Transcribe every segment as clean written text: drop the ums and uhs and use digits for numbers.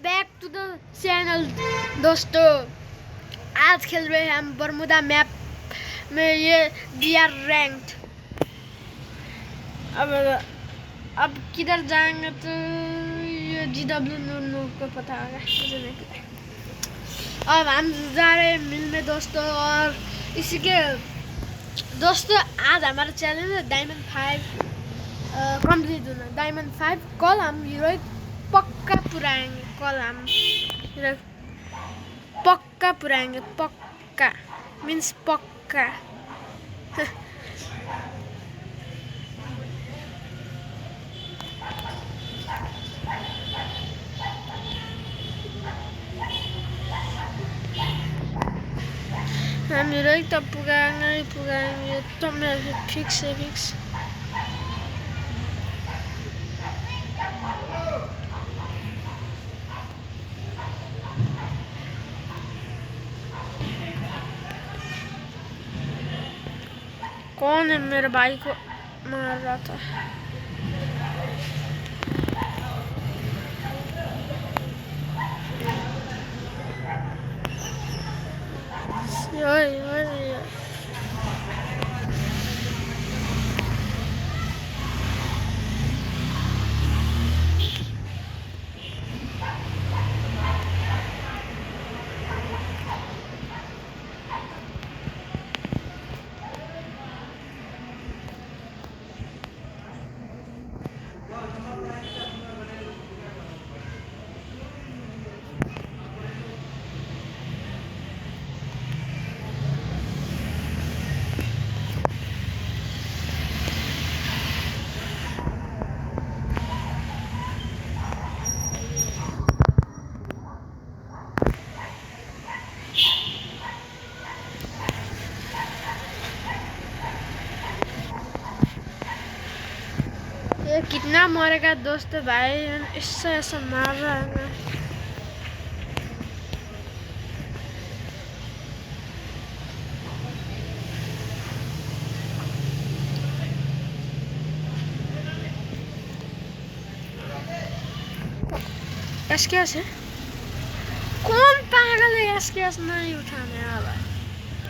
Back to the channel दोस्तों। आज खेल रहे हैं हम बरमुदा मैप में ये दिया रैंक्ड। अब किधर जाएंगे तो ये GW को पता होगा, मुझे नहीं पता। अब हम जा रहे हैं मिल में दोस्तों। और इसी के दोस्तों आज हमारा चैलेंज है डायमंड 5 कंप्लीट होना। डायमंड 5 कल हम हीरो पक्का पुराएंगे। कल हम पक्का पुराएंगे। पक्का मीन्स पक्का। हम हीरो तब पुराएंगे तो मेरे फिक्स है फिक्स। कौन है मेरे भाई को मार रहा था? ये कितना मरेगा दोस्त भाई? इससे ऐसा मार रहा है ना। एसकेएस है? कौन पागल है एसकेएस नहीं उठाने वाला?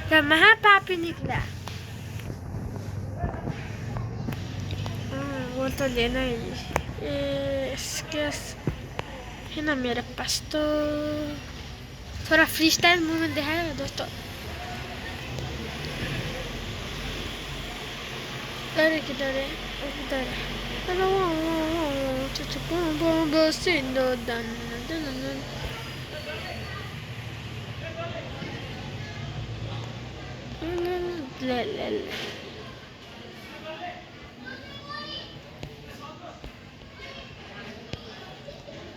क्या महापापी निकला? वो तो लेना ही एसकेएस है ना मेरे पास। तो थोड़ा फ्री स्टाइल मूवमेंट दिखाएगा दोस्तों। अरे किधर है? उधर है। ले ले ले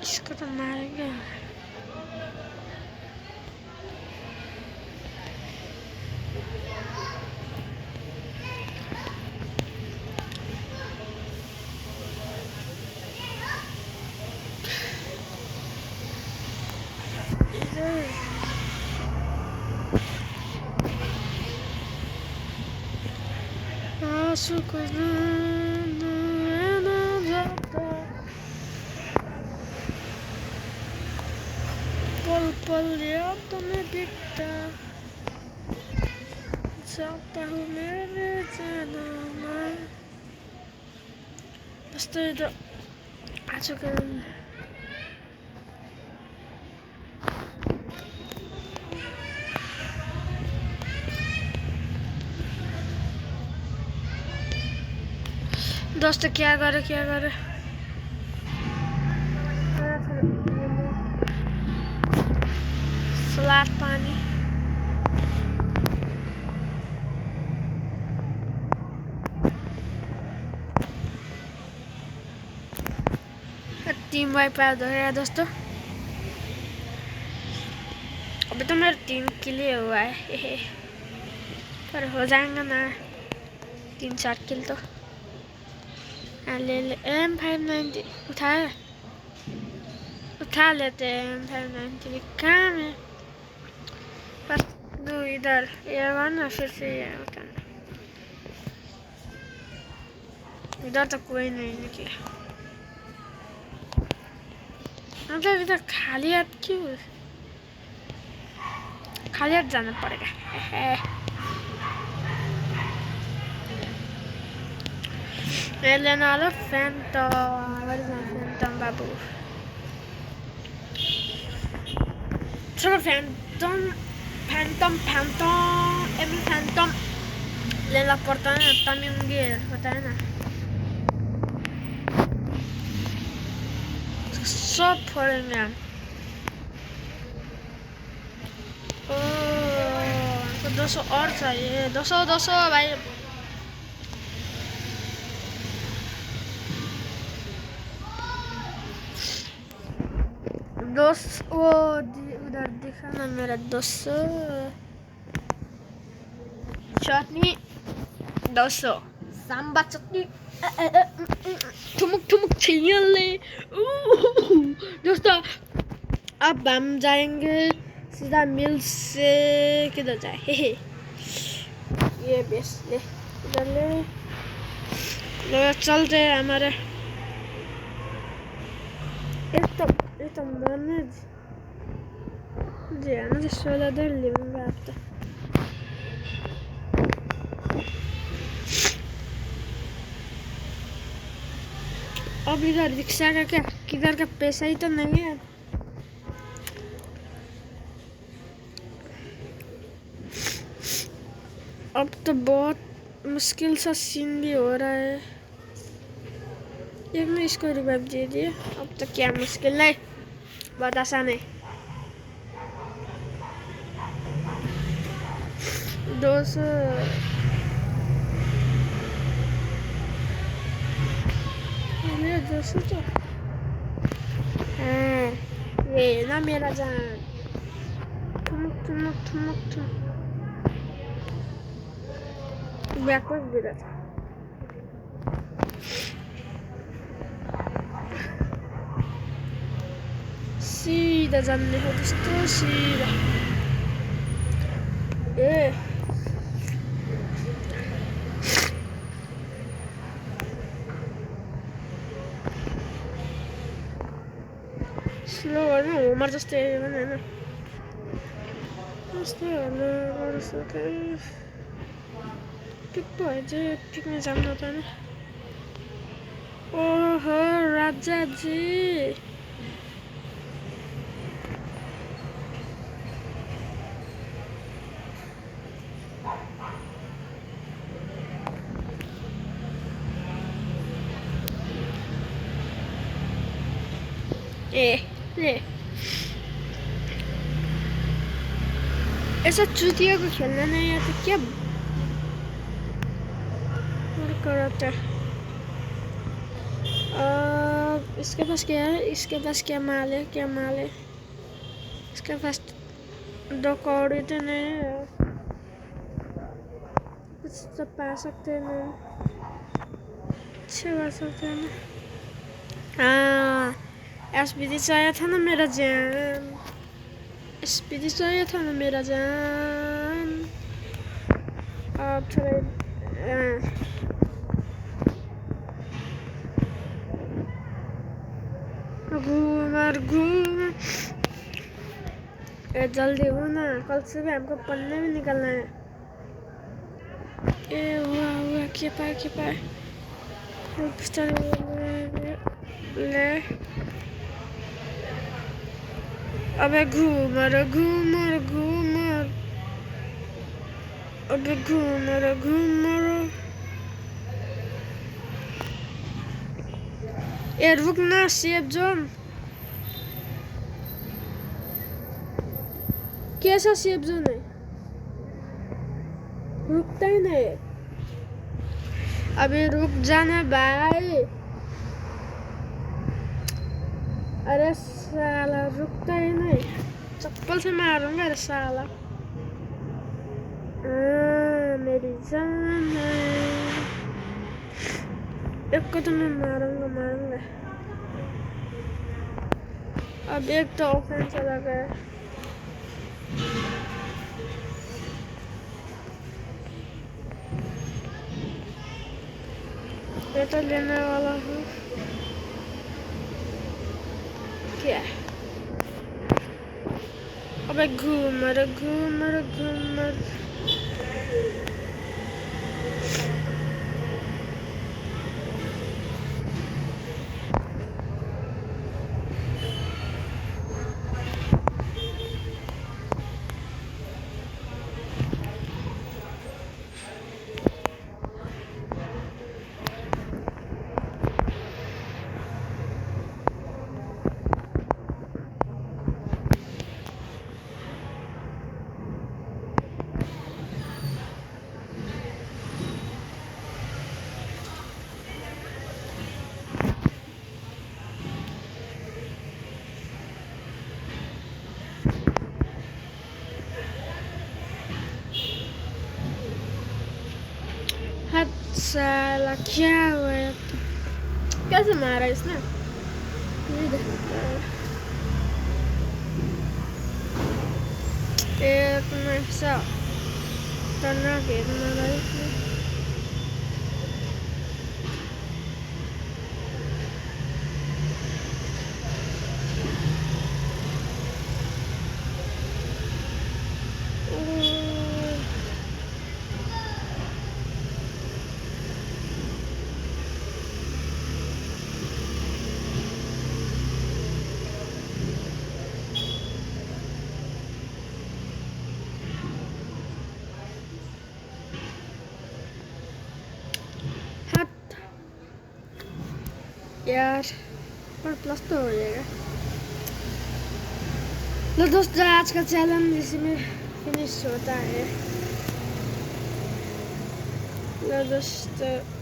इसको तो मारेंगे। पल पल याद में बिकता जाता हूँ मेरे जन्म। बस तो इधर आ चुका है। दोस्तों क्या करे सलाद पानी। टीम वाइप आउट हो गया दोस्तों। अभी तो मेरा 3 किल हुआ है पर हो जाएगा ना 3-4 किल तो। ले M590 उठा लेते हैं। M590 भी काम है। बस दो इधर ये वाला फिर से ये उठाना। इधर तो कोई नहीं निकला। मतलब अभी तक खाली हाथ क्यों? खाली हाथ जाना पड़ेगा। मैं लेने वाला फैंटम बाबू। चलो फैंटम लेना पड़ता है ना, तमिंगे होता है ना। सब फोड़ेंगे हम। तो 200 और चाहिए। 200 भाई। वो उधर दिखा ना मेरा 200 चटनी 200 सांबा चटनी ठुमुक छिले। दोस्तों अब हम जाएंगे सीधा मिल से। किधर जाए? ये बेस ले इधर ले चलते हमारे। Это манеж. Где? Ну здесь сюда дали, ребята. अब इधर रिक्शा का क्या? किधर का पैसा ही तो नहीं है। अब तो बहुत मुश्किल सा सीन भी हो रहा है। एक ने इसको रिवाइव दे दिया। अब तो क्या मुश्किल नहीं, बहुत आसान है। 200 तो हाँ, ये ना मेरा जान। ठुमक बैकवर्ड भी रहता। सीधा जाने हो दोस्तों, सीधा। स्लो गर्नु होमर जस्तै भने हैन। जस्तै गर्नु गर्छ त पिक भयो चाहिँ पिकमा जानु त हैन। ओहो राजाजी ले ऐसा चूतिया को खेलना नहीं आता क्या? करता इसके पास क्या है? इसके पास क्या माल है? इसके पास 2 कौड़ी तो नहीं है। कुछ तो पा सकते हैं ना, अच्छे पा सकते हैं ना। हाँ एसपीडी चाहिए था ना मेरा जान। एसपीडी चाहिए था ना मेरा जान। अब थोड़ा घूम जल्दी हो ना, कल सुबह हमको पढ़ने भी निकलना है। हुआ क्या पाए ले। अबे घूमर ए रुक ना सेफ जोन। कैसा सेफ जोन है? रुकता ही नहीं। अबे रुक जाना भाई। अरे साला रुकता ही नहीं, चप्पल से मारूंगा अरे साला। मेरी जान है। एक को तो मैं मारूंगा। अब एक तो ऑफेंस चला गया। ये तो लेने वाला हूँ क्या? अबे घूमर घूमर घूमर हद साला क्या हुआ है? कैसे मारा इसने? ये देख। एक में सा टन्ना के मारा इसने। यार पर प्लस तो हो जाएगा। तो दोस्तों आज का चैलेंज इसी में फिनिश होता है। तो दोस्तों